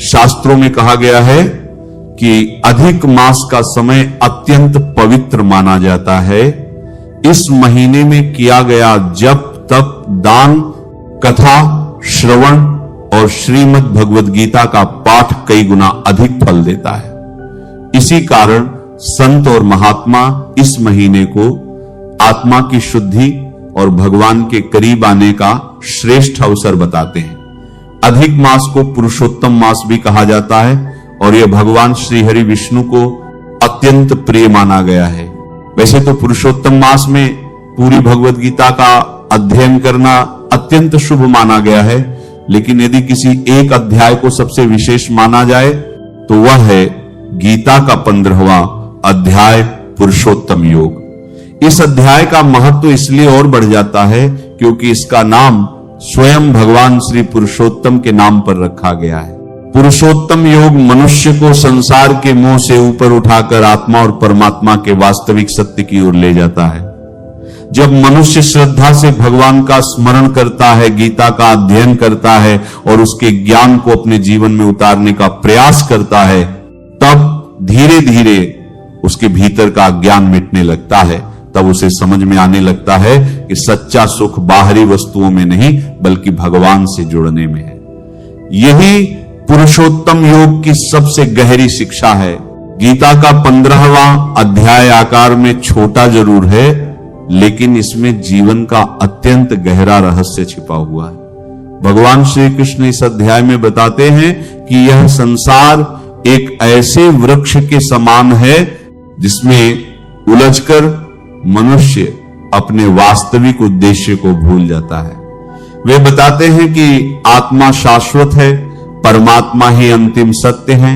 शास्त्रों में कहा गया है कि अधिक मास का समय अत्यंत पवित्र माना जाता है। इस महीने में किया गया जप, तप, दान, कथा, श्रवण और श्रीमद् भगवद गीता का पाठ कई गुना अधिक फल देता है। इसी कारण संत और महात्मा इस महीने को आत्मा की शुद्धि और भगवान के करीब आने का श्रेष्ठ अवसर बताते हैं। अधिक मास को पुरुषोत्तम मास भी कहा जाता है और यह भगवान श्री हरि विष्णु को अत्यंत प्रिय माना गया है। वैसे तो पुरुषोत्तम मास में पूरी भगवद गीता का अध्ययन करना अत्यंत शुभ माना गया है, लेकिन यदि किसी एक अध्याय को सबसे विशेष माना जाए तो वह है गीता का 15वां अध्याय पुरुषोत्तम योग। इस अध्याय का महत्व इसलिए और बढ़ जाता है क्योंकि इसका नाम स्वयं भगवान श्री पुरुषोत्तम के नाम पर रखा गया है। पुरुषोत्तम योग मनुष्य को संसार के मोह से ऊपर उठाकर आत्मा और परमात्मा के वास्तविक सत्य की ओर ले जाता है। जब मनुष्य श्रद्धा से भगवान का स्मरण करता है, गीता का अध्ययन करता है और उसके ज्ञान को अपने जीवन में उतारने का प्रयास करता है, तब धीरे धीरे उसके भीतर का ज्ञान मिटने लगता है। तब उसे समझ में आने लगता है कि सच्चा सुख बाहरी वस्तुओं में नहीं बल्कि भगवान से जुड़ने में है। यही पुरुषोत्तम योग की सबसे गहरी शिक्षा है। गीता का 15वां अध्याय आकार में छोटा जरूर है, लेकिन इसमें जीवन का अत्यंत गहरा रहस्य छिपा हुआ है। भगवान श्री कृष्ण इस अध्याय में बताते हैं कि यह संसार एक ऐसे वृक्ष के समान है जिसमें उलझकर मनुष्य अपने वास्तविक उद्देश्य को भूल जाता है। वे बताते हैं कि आत्मा शाश्वत है, परमात्मा ही अंतिम सत्य है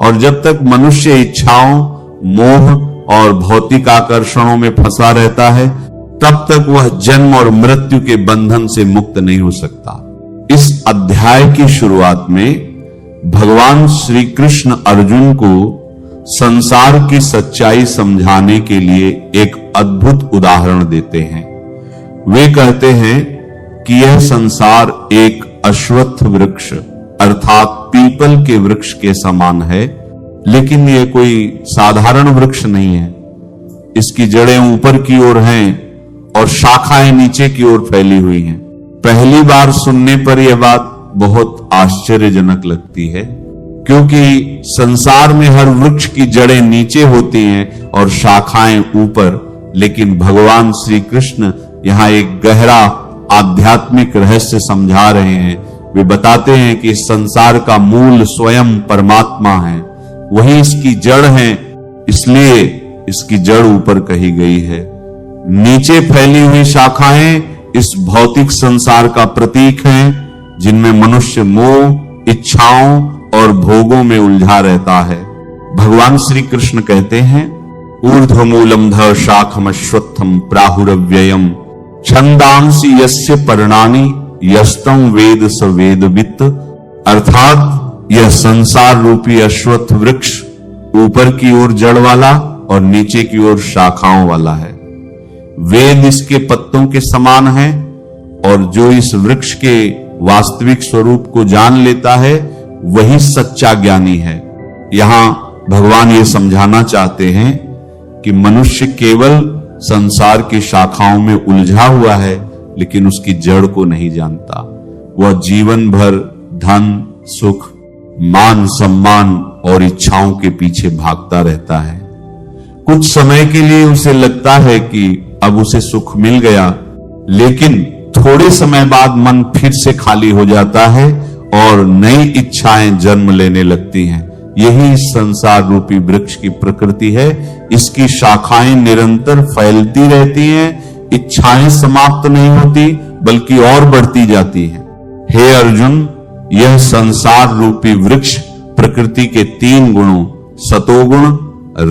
और जब तक मनुष्य इच्छाओं, मोह और भौतिक आकर्षणों में फंसा रहता है तब तक वह जन्म और मृत्यु के बंधन से मुक्त नहीं हो सकता। इस अध्याय की शुरुआत में भगवान श्री कृष्ण अर्जुन को संसार की सच्चाई समझाने के लिए एक अद्भुत उदाहरण देते हैं। वे कहते हैं कि यह संसार एक अश्वत्थ वृक्ष अर्थात पीपल के वृक्ष के समान है, लेकिन यह कोई साधारण वृक्ष नहीं है। इसकी जड़ें ऊपर की ओर हैं और शाखाएं नीचे की ओर फैली हुई हैं। पहली बार सुनने पर यह बात बहुत आश्चर्यजनक लगती है, क्योंकि संसार में हर वृक्ष की जड़ें नीचे होती हैं और शाखाएं ऊपर, लेकिन भगवान श्री कृष्ण यहां एक गहरा आध्यात्मिक रहस्य समझा रहे हैं। वे बताते हैं कि इस संसार का मूल स्वयं परमात्मा है, वही इसकी जड़ है, इसलिए इसकी जड़ ऊपर कही गई है। नीचे फैली हुई शाखाएं इस भौतिक संसार का प्रतीक हैं जिनमें मनुष्य मोह, इच्छाओं और भोगों में उलझा रहता है। भगवान श्री कृष्ण कहते हैं, ऊर्ध्वमूलम ध शाखमश्वत्थम प्राहुरव्ययम छंदांसि यस्य पर्णानि यस्तम वेद स वेदवित्। अर्थात यह संसार रूपी अश्वत्थ वृक्ष ऊपर की ओर जड़ वाला और नीचे की ओर शाखाओं वाला है। वेद इसके पत्तों के समान है और जो इस वृक्ष के वास्तविक स्वरूप को जान लेता है वही सच्चा ज्ञानी है। यहां भगवान ये समझाना चाहते हैं कि मनुष्य केवल संसार की शाखाओं में उलझा हुआ है, लेकिन उसकी जड़ को नहीं जानता। वह जीवन भर धन, सुख, मान सम्मान और इच्छाओं के पीछे भागता रहता है। कुछ समय के लिए उसे लगता है कि अब उसे सुख मिल गया, लेकिन थोड़े समय बाद मन फिर से खाली हो जाता है और नई इच्छाएं जन्म लेने लगती हैं। यही इस संसार रूपी वृक्ष की प्रकृति है। इसकी शाखाएं निरंतर फैलती रहती हैं, इच्छाएं समाप्त नहीं होती बल्कि और बढ़ती जाती हैं। हे अर्जुन, यह संसार रूपी वृक्ष प्रकृति के 3 गुणों सतोगुण,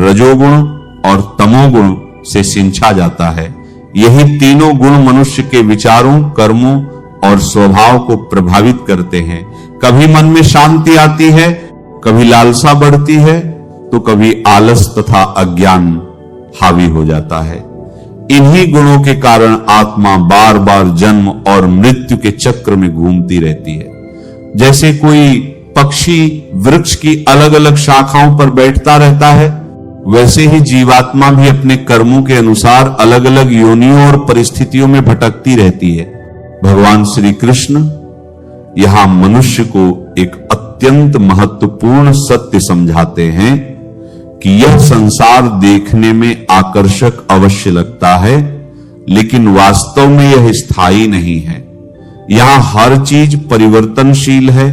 रजोगुण और तमोगुण से सिंचा जाता है। यही तीनों गुण मनुष्य के विचारों, कर्मों और स्वभाव को प्रभावित करते हैं। कभी मन में शांति आती है, कभी लालसा बढ़ती है, तो कभी आलस तथा अज्ञान हावी हो जाता है। इन्हीं गुणों के कारण आत्मा बार बार जन्म और मृत्यु के चक्र में घूमती रहती है। जैसे कोई पक्षी वृक्ष की अलग अलग शाखाओं पर बैठता रहता है, वैसे ही जीवात्मा भी अपने कर्मों के अनुसार अलग अलग योनियों और परिस्थितियों में भटकती रहती है। भगवान श्री कृष्ण यहां मनुष्य को एक अत्यंत महत्वपूर्ण सत्य समझाते हैं कि यह संसार देखने में आकर्षक अवश्य लगता है, लेकिन वास्तव में यह स्थायी नहीं है। यहां हर चीज परिवर्तनशील है।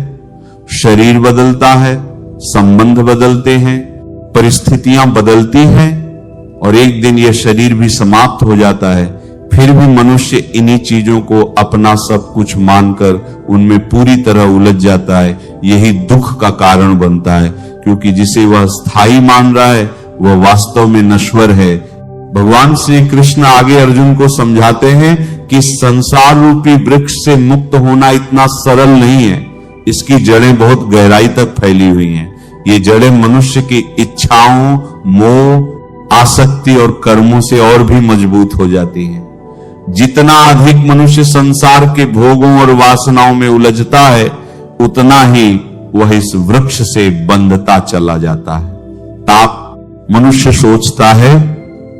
शरीर बदलता है, संबंध बदलते हैं, परिस्थितियां बदलती हैं और एक दिन यह शरीर भी समाप्त हो जाता है। फिर भी मनुष्य इन्हीं चीजों को अपना सब कुछ मानकर उनमें पूरी तरह उलझ जाता है। यही दुख का कारण बनता है, क्योंकि जिसे वह स्थायी मान रहा है वह वास्तव में नश्वर है। भगवान श्री कृष्ण आगे अर्जुन को समझाते हैं कि संसार रूपी वृक्ष से मुक्त होना इतना सरल नहीं है। इसकी जड़ें बहुत गहराई तक फैली हुई हैं। ये जड़ें मनुष्य की इच्छाओं, मोह, आसक्ति और कर्मों से और भी मजबूत हो जाती हैं। जितना अधिक मनुष्य संसार के भोगों और वासनाओं में उलझता है, उतना ही वह इस वृक्ष से बंधता चला जाता है। ताप मनुष्य सोचता है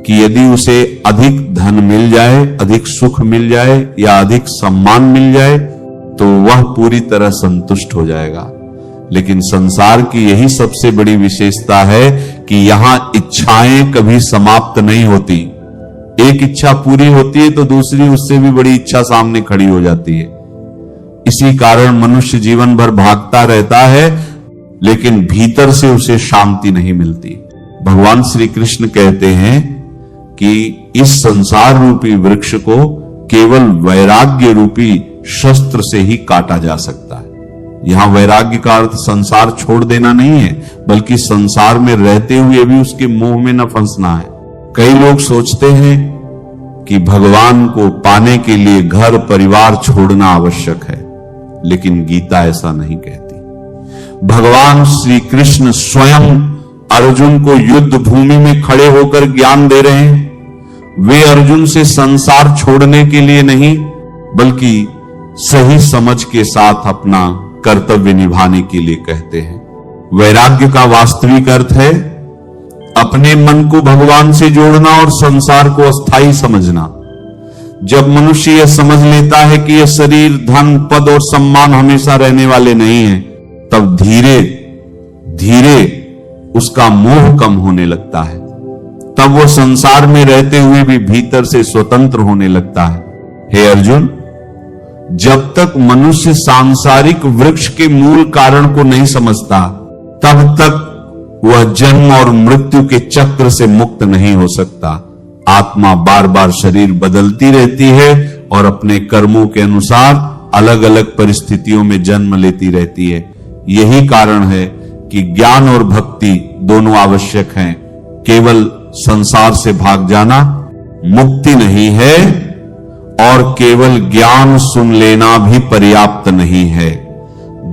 कि यदि उसे अधिक धन मिल जाए, अधिक सुख मिल जाए या अधिक सम्मान मिल जाए तो वह पूरी तरह संतुष्ट हो जाएगा। लेकिन संसार की यही सबसे बड़ी विशेषता है कि यहां इच्छाएं कभी समाप्त नहीं होती। एक इच्छा पूरी होती है तो दूसरी उससे भी बड़ी इच्छा सामने खड़ी हो जाती है। इसी कारण मनुष्य जीवन भर भागता रहता है, लेकिन भीतर से उसे शांति नहीं मिलती। भगवान श्री कृष्ण कहते हैं कि इस संसार रूपी वृक्ष को केवल वैराग्य रूपी शस्त्र से ही काटा जा सकता है। यहां वैराग्य का अर्थ संसार छोड़ देना नहीं है, बल्कि संसार में रहते हुए भी उसके मोह में न फंसना है। कई लोग सोचते हैं कि भगवान को पाने के लिए घर परिवार छोड़ना आवश्यक है, लेकिन गीता ऐसा नहीं कहती। भगवान श्री कृष्ण स्वयं अर्जुन को युद्ध भूमि में खड़े होकर ज्ञान दे रहे हैं। वे अर्जुन से संसार छोड़ने के लिए नहीं, बल्कि सही समझ के साथ अपना कर्तव्य निभाने के लिए कहते हैं। वैराग्य का वास्तविक अर्थ है अपने मन को भगवान से जोड़ना और संसार को अस्थायी समझना। जब मनुष्य यह समझ लेता है कि यह शरीर, धन, पद और सम्मान हमेशा रहने वाले नहीं है, तब धीरे धीरे उसका मोह कम होने लगता है। तब वो संसार में रहते हुए भी भीतर से स्वतंत्र होने लगता है। हे अर्जुन, जब तक मनुष्य सांसारिक वृक्ष के मूल कारण को नहीं समझता, तब तक वह जन्म और मृत्यु के चक्र से मुक्त नहीं हो सकता। आत्मा बार बार शरीर बदलती रहती है और अपने कर्मों के अनुसार अलग अलग परिस्थितियों में जन्म लेती रहती है। यही कारण है कि ज्ञान और भक्ति दोनों आवश्यक हैं। केवल संसार से भाग जाना मुक्ति नहीं है और केवल ज्ञान सुन लेना भी पर्याप्त नहीं है।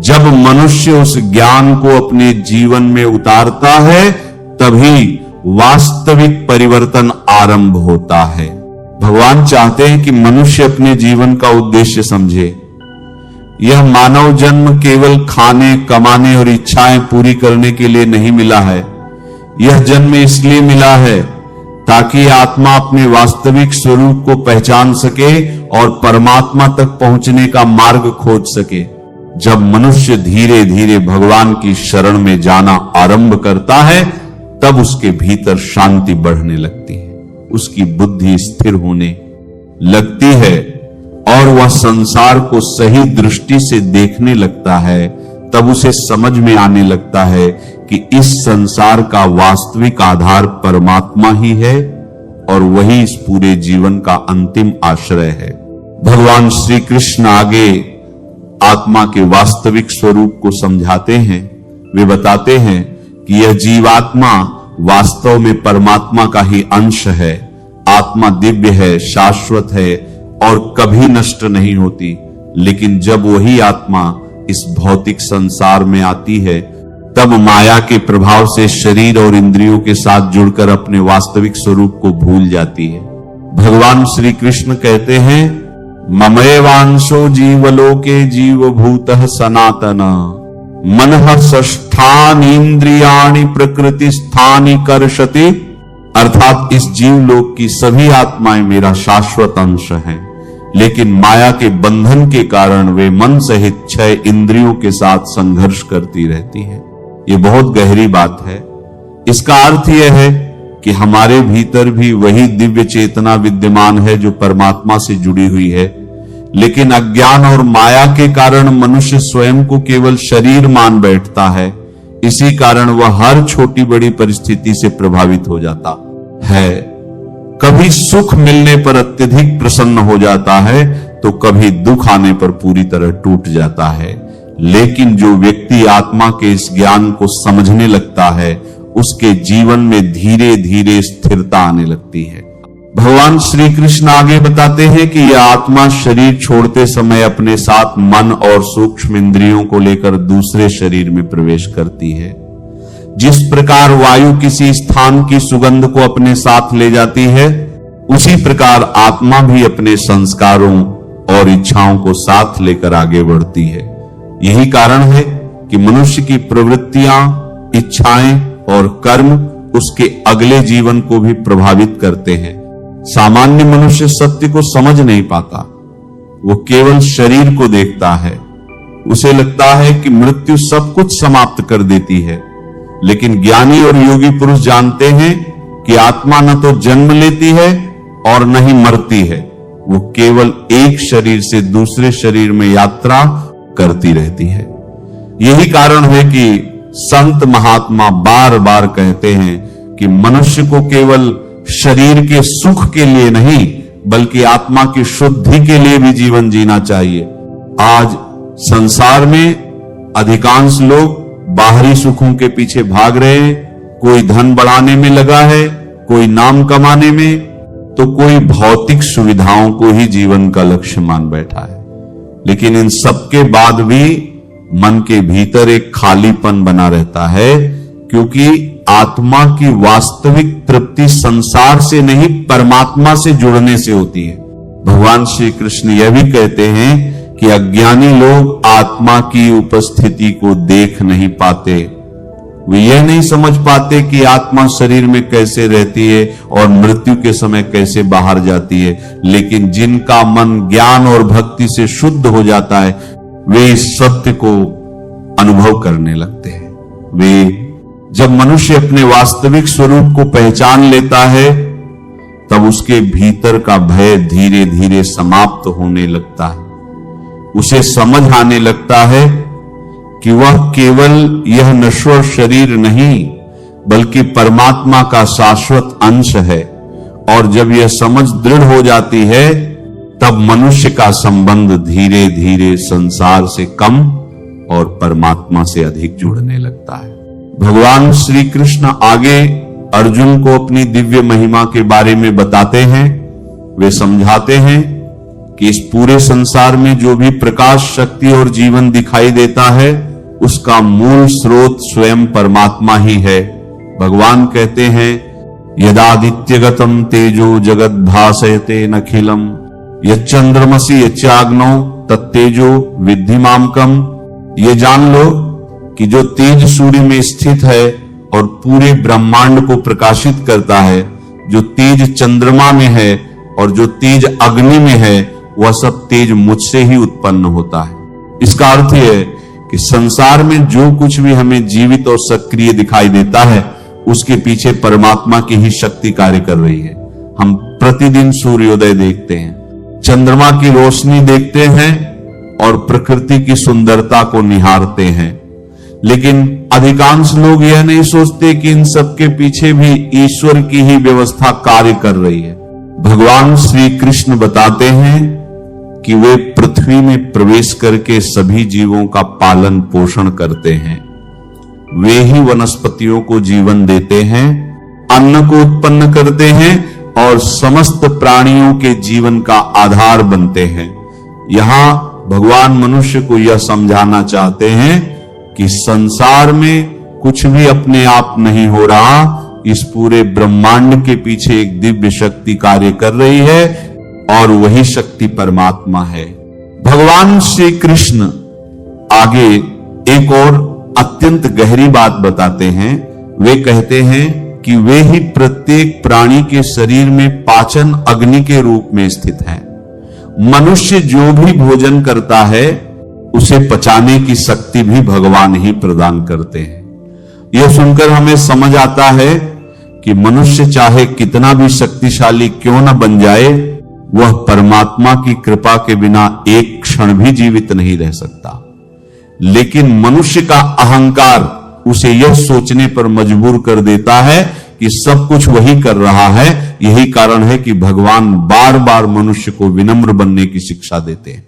जब मनुष्य उस ज्ञान को अपने जीवन में उतारता है, तभी वास्तविक परिवर्तन आरंभ होता है। भगवान चाहते हैं कि मनुष्य अपने जीवन का उद्देश्य समझे। यह मानव जन्म केवल खाने, कमाने और इच्छाएं पूरी करने के लिए नहीं मिला है। यह जन्म इसलिए मिला है ताकि आत्मा अपने वास्तविक स्वरूप को पहचान सके और परमात्मा तक पहुंचने का मार्ग खोज सके। जब मनुष्य धीरे धीरे भगवान की शरण में जाना आरंभ करता है, तब उसके भीतर शांति बढ़ने लगती है, उसकी बुद्धि स्थिर होने लगती है और वह संसार को सही दृष्टि से देखने लगता है। तब उसे समझ में आने लगता है कि इस संसार का वास्तविक आधार परमात्मा ही है और वही इस पूरे जीवन का अंतिम आश्रय है। भगवान श्री कृष्ण आगे आत्मा के वास्तविक स्वरूप को समझाते हैं। वे बताते हैं कि यह जीवात्मा वास्तव में परमात्मा का ही अंश है। आत्मा दिव्य है, शाश्वत है और कभी नष्ट नहीं होती। लेकिन जब वही आत्मा इस भौतिक संसार में आती है, तब माया के प्रभाव से शरीर और इंद्रियों के साथ जुड़कर अपने वास्तविक स्वरूप को भूल जाती है। भगवान श्री कृष्ण कहते हैं, ममैवांशो जीवलोके जीवभूतः सनातन मनः षष्ठानि इंद्रियाणि प्रकृति स्थानि कर्षति, अर्थात इस जीवलोक की सभी आत्माएं मेरा शाश्वत अंश हैं, लेकिन माया के बंधन के कारण वे मन सहित 6 इंद्रियों के साथ संघर्ष करती रहती है। ये बहुत गहरी बात है। इसका अर्थ यह है कि हमारे भीतर भी वही दिव्य चेतना विद्यमान है जो परमात्मा से जुड़ी हुई है, लेकिन अज्ञान और माया के कारण मनुष्य स्वयं को केवल शरीर मान बैठता है। इसी कारण वह हर छोटी बड़ी परिस्थिति से प्रभावित हो जाता है। कभी सुख मिलने पर अत्यधिक प्रसन्न हो जाता है तो कभी दुख आने पर पूरी तरह टूट जाता है। लेकिन जो व्यक्ति आत्मा के इस ज्ञान को समझने लगता है, उसके जीवन में धीरे धीरे स्थिरता आने लगती है। भगवान श्री कृष्ण आगे बताते हैं कि यह आत्मा शरीर छोड़ते समय अपने साथ मन और सूक्ष्म इंद्रियों को लेकर दूसरे शरीर में प्रवेश करती है। जिस प्रकार वायु किसी स्थान की सुगंध को अपने साथ ले जाती है, उसी प्रकार आत्मा भी अपने संस्कारों और इच्छाओं को साथ लेकर आगे बढ़ती है। यही कारण है कि मनुष्य की प्रवृत्तियां, इच्छाएं और कर्म उसके अगले जीवन को भी प्रभावित करते हैं। सामान्य मनुष्य सत्य को समझ नहीं पाता, वो केवल शरीर को देखता है। उसे लगता है कि मृत्यु सब कुछ समाप्त कर देती है, लेकिन ज्ञानी और योगी पुरुष जानते हैं कि आत्मा न तो जन्म लेती है और न ही मरती है, वो केवल एक शरीर से दूसरे शरीर में यात्रा करती रहती है। यही कारण है कि संत महात्मा बार बार कहते हैं कि मनुष्य को केवल शरीर के सुख के लिए नहीं, बल्कि आत्मा की शुद्धि के लिए भी जीवन जीना चाहिए। आज संसार में अधिकांश लोग बाहरी सुखों के पीछे भाग रहे हैं। कोई धन बढ़ाने में लगा है, कोई नाम कमाने में, तो कोई भौतिक सुविधाओं को ही जीवन का लक्ष्य मान बैठा है। लेकिन इन सब के बाद भी मन के भीतर एक खालीपन बना रहता है, क्योंकि आत्मा की वास्तविक तृप्ति संसार से नहीं, परमात्मा से जुड़ने से होती है। भगवान श्री कृष्ण यह भी कहते हैं कि अज्ञानी लोग आत्मा की उपस्थिति को देख नहीं पाते। वे यह नहीं समझ पाते कि आत्मा शरीर में कैसे रहती है और मृत्यु के समय कैसे बाहर जाती है। लेकिन जिनका मन ज्ञान और भक्ति से शुद्ध हो जाता है, वे इस सत्य को अनुभव करने लगते हैं। वे जब मनुष्य अपने वास्तविक स्वरूप को पहचान लेता है, तब उसके भीतर का भय धीरे धीरे समाप्त होने लगता है। उसे समझ आने लगता है कि वह केवल यह नश्वर शरीर नहीं, बल्कि परमात्मा का शाश्वत अंश है। और जब यह समझ दृढ़ हो जाती है, तब मनुष्य का संबंध धीरे धीरे संसार से कम और परमात्मा से अधिक जुड़ने लगता है। भगवान श्री कृष्ण आगे अर्जुन को अपनी दिव्य महिमा के बारे में बताते हैं। वे समझाते हैं कि इस पूरे संसार में जो भी प्रकाश, शक्ति और जीवन दिखाई देता है, उसका मूल स्रोत स्वयं परमात्मा ही है। भगवान कहते हैं, यदादित्यगतम तेजो जगत भासयते नखिलम यच्चंद्रमसि यच्चाग्नौ तत्तेजो विद्धि मामकम। ये जान लो कि जो तेज सूर्य में स्थित है और पूरे ब्रह्मांड को प्रकाशित करता है, जो तेज चंद्रमा में है और जो तेज अग्नि में है, वह सब तेज मुझसे ही उत्पन्न होता है। इसका अर्थ यह है कि संसार में जो कुछ भी हमें जीवित और सक्रिय दिखाई देता है, उसके पीछे परमात्मा की ही शक्ति कार्य कर रही है। हम प्रतिदिन सूर्योदय देखते हैं, चंद्रमा की रोशनी देखते हैं और प्रकृति की सुंदरता को निहारते हैं। लेकिन अधिकांश लोग यह नहीं सोचते कि इन सब के पीछे भी ईश्वर की ही व्यवस्था कार्य कर रही है। भगवान श्री कृष्ण बताते हैं कि वे पृथ्वी में प्रवेश करके सभी जीवों का पालन पोषण करते हैं। वे ही वनस्पतियों को जीवन देते हैं, अन्न को उत्पन्न करते हैं और समस्त प्राणियों के जीवन का आधार बनते हैं। यहां भगवान मनुष्य को यह समझाना चाहते हैं कि संसार में कुछ भी अपने आप नहीं हो रहा, इस पूरे ब्रह्मांड के पीछे एक दिव्य शक्ति कार्य कर रही है और वही शक्ति परमात्मा है। भगवान श्री कृष्ण आगे एक और अत्यंत गहरी बात बताते हैं। वे कहते हैं कि वे ही प्रत्येक प्राणी के शरीर में पाचन अग्नि के रूप में स्थित है। मनुष्य जो भी भोजन करता है उसे पचाने की शक्ति भी भगवान ही प्रदान करते हैं। यह सुनकर हमें समझ आता है कि मनुष्य चाहे कितना भी शक्तिशाली क्यों न बन जाए, वह परमात्मा की कृपा के बिना एक क्षण भी जीवित नहीं रह सकता। लेकिन मनुष्य का अहंकार उसे यह सोचने पर मजबूर कर देता है कि सब कुछ वही कर रहा है। यही कारण है कि भगवान बार बार मनुष्य को विनम्र बनने की शिक्षा देते हैं।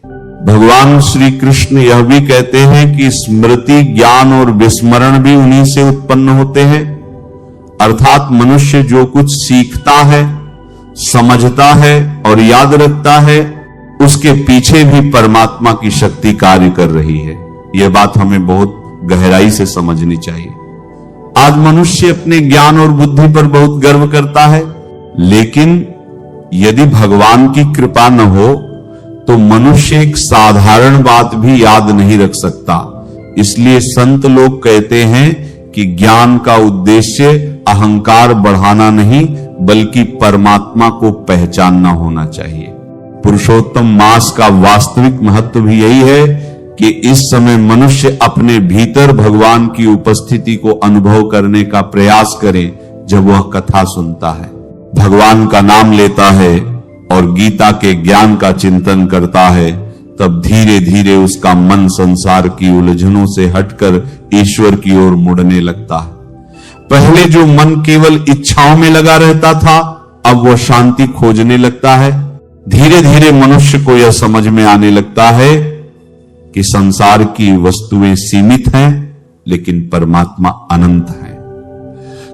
भगवान श्री कृष्ण यह भी कहते हैं कि स्मृति, ज्ञान और विस्मरण भी उन्हीं से उत्पन्न होते हैं। अर्थात मनुष्य जो कुछ सीखता है, समझता है और याद रखता है, उसके पीछे भी परमात्मा की शक्ति कार्य कर रही है। यह बात हमें बहुत गहराई से समझनी चाहिए। आज मनुष्य अपने ज्ञान और बुद्धि पर बहुत गर्व करता है, लेकिन यदि भगवान की कृपा न हो तो मनुष्य एक साधारण बात भी याद नहीं रख सकता। इसलिए संत लोग कहते हैं कि ज्ञान का उद्देश्य अहंकार बढ़ाना नहीं, बल्कि परमात्मा को पहचानना होना चाहिए। पुरुषोत्तम मास का वास्तविक महत्व भी यही है कि इस समय मनुष्य अपने भीतर भगवान की उपस्थिति को अनुभव करने का प्रयास करे। जब वह कथा सुनता है, भगवान का नाम लेता है और गीता के ज्ञान का चिंतन करता है, तब धीरे धीरे उसका मन संसार की उलझनों से हटकर ईश्वर की ओर मुड़ने लगता है। पहले जो मन केवल इच्छाओं में लगा रहता था, अब वह शांति खोजने लगता है। धीरे धीरे मनुष्य को यह समझ में आने लगता है कि संसार की वस्तुएं सीमित हैं, लेकिन परमात्मा अनंत है।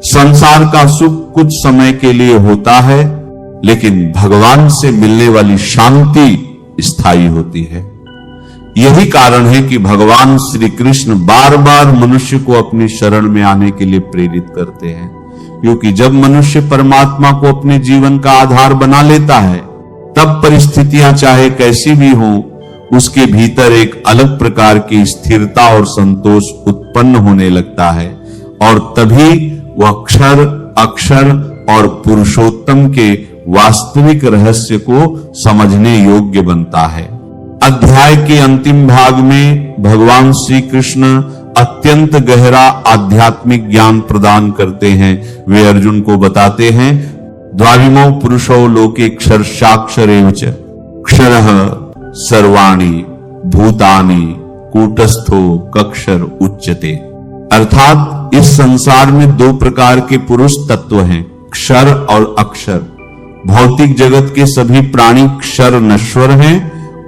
संसार का सुख कुछ समय के लिए होता है, लेकिन भगवान से मिलने वाली शांति स्थायी होती है। यही कारण है कि भगवान श्री कृष्ण बार बार मनुष्य को अपनी शरण में आने के लिए प्रेरित करते हैं, क्योंकि जब मनुष्य परमात्मा को अपने जीवन का आधार बना लेता है, तब परिस्थितियां चाहे कैसी भी हों, उसके भीतर एक अलग प्रकार की स्थिरता और संतोष उत्पन्न होने लगता है, और तभी वह क्षर, अक्षर और पुरुषोत्तम के वास्तविक रहस्य को समझने योग्य बनता है। अध्याय के अंतिम भाग में भगवान श्री कृष्ण अत्यंत गहरा आध्यात्मिक ज्ञान प्रदान करते हैं। वे अर्जुन को बताते हैं, द्वाविमो पुरुषो लोके क्षरशाक्षरेव च क्षरः सर्वाणि भूतानि कूटस्थो कक्षर उच्यते। अर्थात इस संसार में दो प्रकार के पुरुष तत्व हैं, क्षर और अक्षर। भौतिक जगत के सभी प्राणी क्षर नश्वर हैं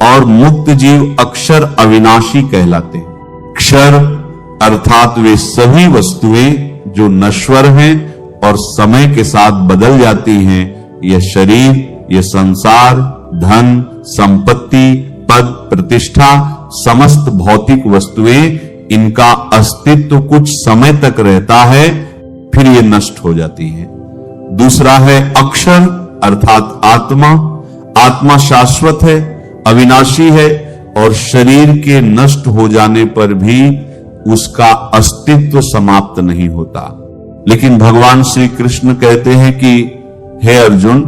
और मुक्त जीव अक्षर अविनाशी कहलाते हैं। क्षर अर्थात वे सभी वस्तुएं जो नश्वर हैं और समय के साथ बदल जाती हैं। यह शरीर, यह संसार, धन, संपत्ति, पद, प्रतिष्ठा, समस्त भौतिक वस्तुएं, इनका अस्तित्व कुछ समय तक रहता है, फिर ये नष्ट हो जाती हैं। दूसरा है अक्षर अर्थात आत्मा। आत्मा शाश्वत है, अविनाशी है और शरीर के नष्ट हो जाने पर भी उसका अस्तित्व समाप्त नहीं होता। लेकिन भगवान श्री कृष्ण कहते हैं कि हे अर्जुन,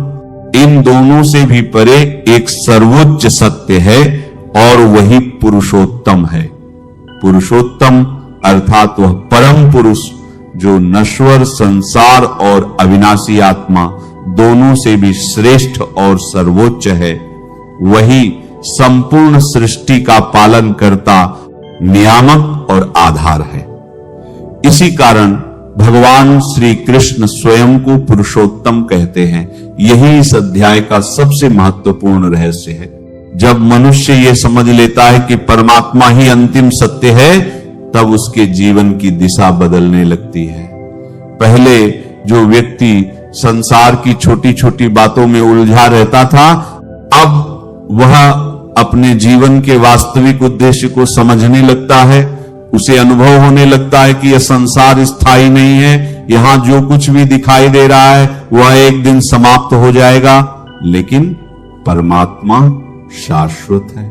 इन दोनों से भी परे एक सर्वोच्च सत्य है और वही पुरुषोत्तम है। पुरुषोत्तम अर्थात वह परम पुरुष जो नश्वर संसार और अविनाशी आत्मा दोनों से भी श्रेष्ठ और सर्वोच्च है, वही संपूर्ण सृष्टि का पालन करता, नियामक और आधार है। इसी कारण भगवान श्री कृष्ण स्वयं को पुरुषोत्तम कहते हैं। यही इस अध्याय का सबसे महत्वपूर्ण रहस्य है। जब मनुष्य यह समझ लेता है कि परमात्मा ही अंतिम सत्य है, तब उसके जीवन की दिशा बदलने लगती है। पहले जो व्यक्ति संसार की छोटी छोटी बातों में उलझा रहता था, अब वह अपने जीवन के वास्तविक उद्देश्य को समझने लगता है। उसे अनुभव होने लगता है कि यह संसार स्थायी नहीं है, यहां जो कुछ भी दिखाई दे रहा है वह एक दिन समाप्त हो जाएगा, लेकिन परमात्मा शाश्वत है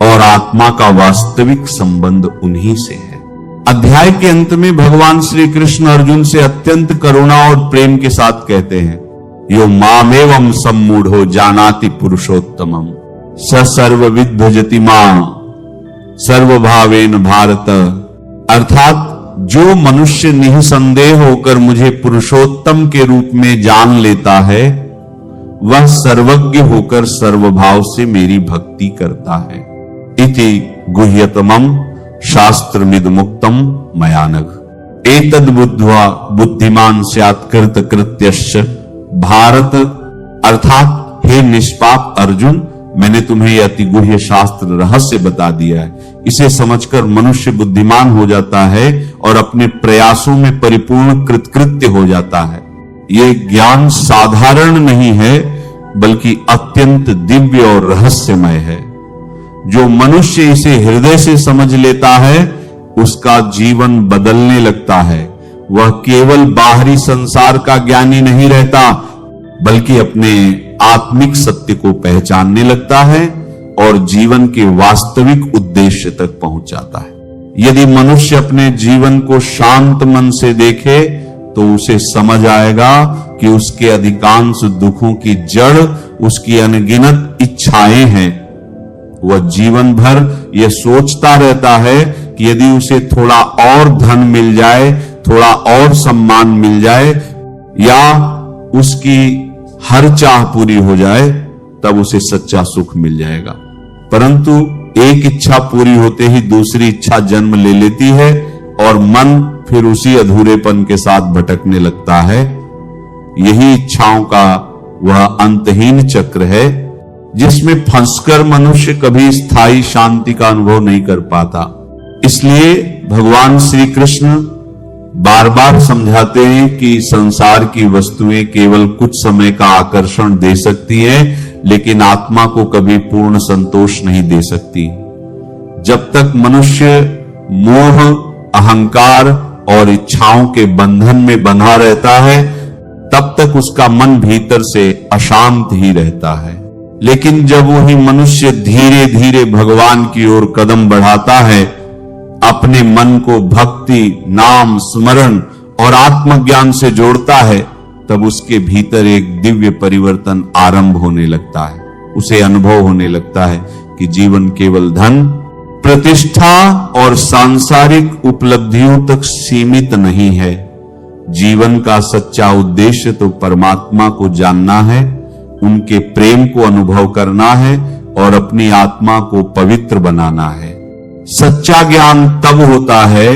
और आत्मा का वास्तविक संबंध उन्हीं से है। अध्याय के अंत में भगवान श्री कृष्ण अर्जुन से अत्यंत करुणा और प्रेम के साथ कहते हैं, यो मामेवं सम्मूढ़ो जानाति पुरुषोत्तमम् स सर्वविद् भजति मां सर्वभावेन भारत। अर्थात जो मनुष्य निसंदेह होकर मुझे पुरुषोत्तम के रूप में जान लेता है, वह सर्वज्ञ होकर सर्वभाव से मेरी भक्ति करता है। इति गुह्यतमं शास्त्रमिद मुक्तम मयानघ एतद् बुद्ध्वा बुद्धिमान स्यात् कृतकृत्यश्च भारत। अर्थात हे निष्पाप अर्जुन, मैंने तुम्हें यह अति गुह्य शास्त्र रहस्य बता दिया है। इसे समझकर मनुष्य बुद्धिमान हो जाता है और अपने प्रयासों में परिपूर्ण कृतकृत्य हो जाता है। ये ज्ञान साधारण नहीं है, बल्कि अत्यंत दिव्य और रहस्यमय है। जो मनुष्य इसे हृदय से समझ लेता है, उसका जीवन बदलने लगता है। वह केवल बाहरी संसार का ज्ञानी नहीं रहता, बल्कि अपने आत्मिक सत्य को पहचानने लगता है और जीवन के वास्तविक उद्देश्य तक पहुंच जाता है। यदि मनुष्य अपने जीवन को शांत मन से देखे तो उसे समझ आएगा कि उसके अधिकांश दुखों की जड़ उसकी अनगिनत इच्छाएं हैं। वह जीवन भर यह सोचता रहता है कि यदि उसे थोड़ा और धन मिल जाए, थोड़ा और सम्मान मिल जाए, या उसकी हर चाह पूरी हो जाए, तब उसे सच्चा सुख मिल जाएगा। परंतु एक इच्छा पूरी होते ही दूसरी इच्छा जन्म ले लेती है और मन फिर उसी अधूरेपन के साथ भटकने लगता है। यही इच्छाओं का वह अंतहीन चक्र है, जिसमें फंसकर मनुष्य कभी स्थायी शांति का अनुभव नहीं कर पाता। इसलिए भगवान श्री कृष्ण बार बार समझाते हैं कि संसार की वस्तुएं केवल कुछ समय का आकर्षण दे सकती हैं, लेकिन आत्मा को कभी पूर्ण संतोष नहीं दे सकती। जब तक मनुष्य मोह, अहंकार और इच्छाओं के बंधन में बंधा रहता है, तब तक उसका मन भीतर से अशांत ही रहता है। लेकिन जब वही मनुष्य धीरे धीरे भगवान की ओर कदम बढ़ाता है, अपने मन को भक्ति, नाम, स्मरण और आत्मज्ञान से जोड़ता है, तब उसके भीतर एक दिव्य परिवर्तन आरंभ होने लगता है। उसे अनुभव होने लगता है कि जीवन केवल धन, प्रतिष्ठा और सांसारिक उपलब्धियों तक सीमित नहीं है। जीवन का सच्चा उद्देश्य तो परमात्मा को जानना है, उनके प्रेम को अनुभव करना है और अपनी आत्मा को पवित्र बनाना है। सच्चा ज्ञान तब होता है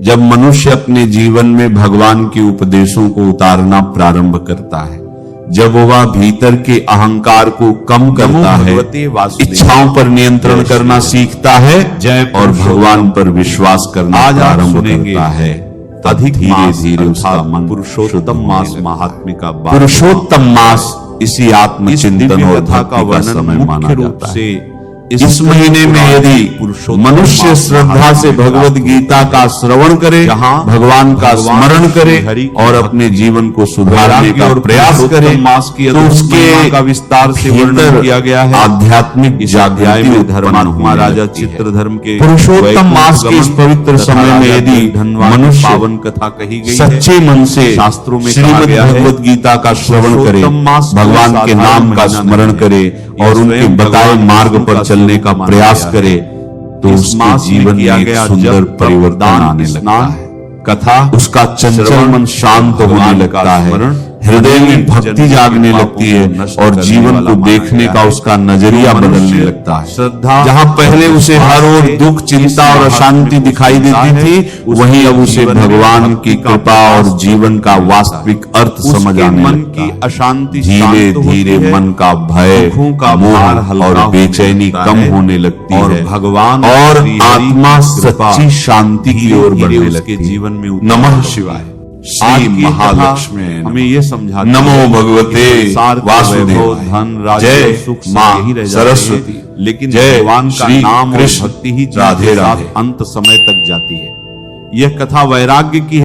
जब मनुष्य अपने जीवन में भगवान के उपदेशों को उतारना प्रारंभ करता है, जब वह भीतर के अहंकार को कम करता है, इच्छाओं पर नियंत्रण करना सीखता है और भगवान पर विश्वास करना प्रारंभ करता है। अधिक धीरे धीरे उसका मन पुरुषोत्तम मास महात्म्य का पुरुषोत्तम मास इसी आत्मचिंतन और भक्ति का समय माना जाता है। इस महीने में यदि मनुष्य श्रद्धा से भगवत गीता का श्रवण करे, भगवान का स्मरण करे और अपने जीवन को सुधारने का प्रयास करे, तो उसके का विस्तार से वर्णन किया गया है आध्यात्मिक जागृति में। धर्मात्मा राजा चित्रधर्म के पुरुषोत्तम मास के इस पवित्र समय में यदि मनुष्य पावन कथा कही गई, सच्चे मन से शास्त्रों में श्रीमद् भगवत गीता का श्रवण करे, भगवान के नाम का स्मरण करे और उनके बताए मार्ग पर चलने का प्रयास करे, तो उसके जीवन में एक सुंदर परिवर्तन आने लगता है। कथा उसका चंचल मन शांत होने लगता है, हृदय में भक्ति जागने लगती है और जीवन को देखने का उसका नजरिया बदलने लगता है। श्रद्धा जहां पहले उसे हर ओर दुख, चिंता और अशांति दिखाई देती थी, वहीं अब उसे भगवान की कृपा और जीवन का वास्तविक अर्थ समझ आने लगता है। अशांति धीरे धीरे मन का भय, मोह और बेचैनी कम होने लगती है, भगवान और आत्मा सच्ची शांति की ओर बढ़ने लगती है। जीवन में नमः शिवाय। श्री महालक्ष्मी हमें ये समझा, नमो भगवते वासुदेव, धन, जय सुख मां सरस्वती। लेकिन भगवान का नाम और भक्ति ही राधे राधे अंत समय तक जाती है। यह कथा वैराग्य की है।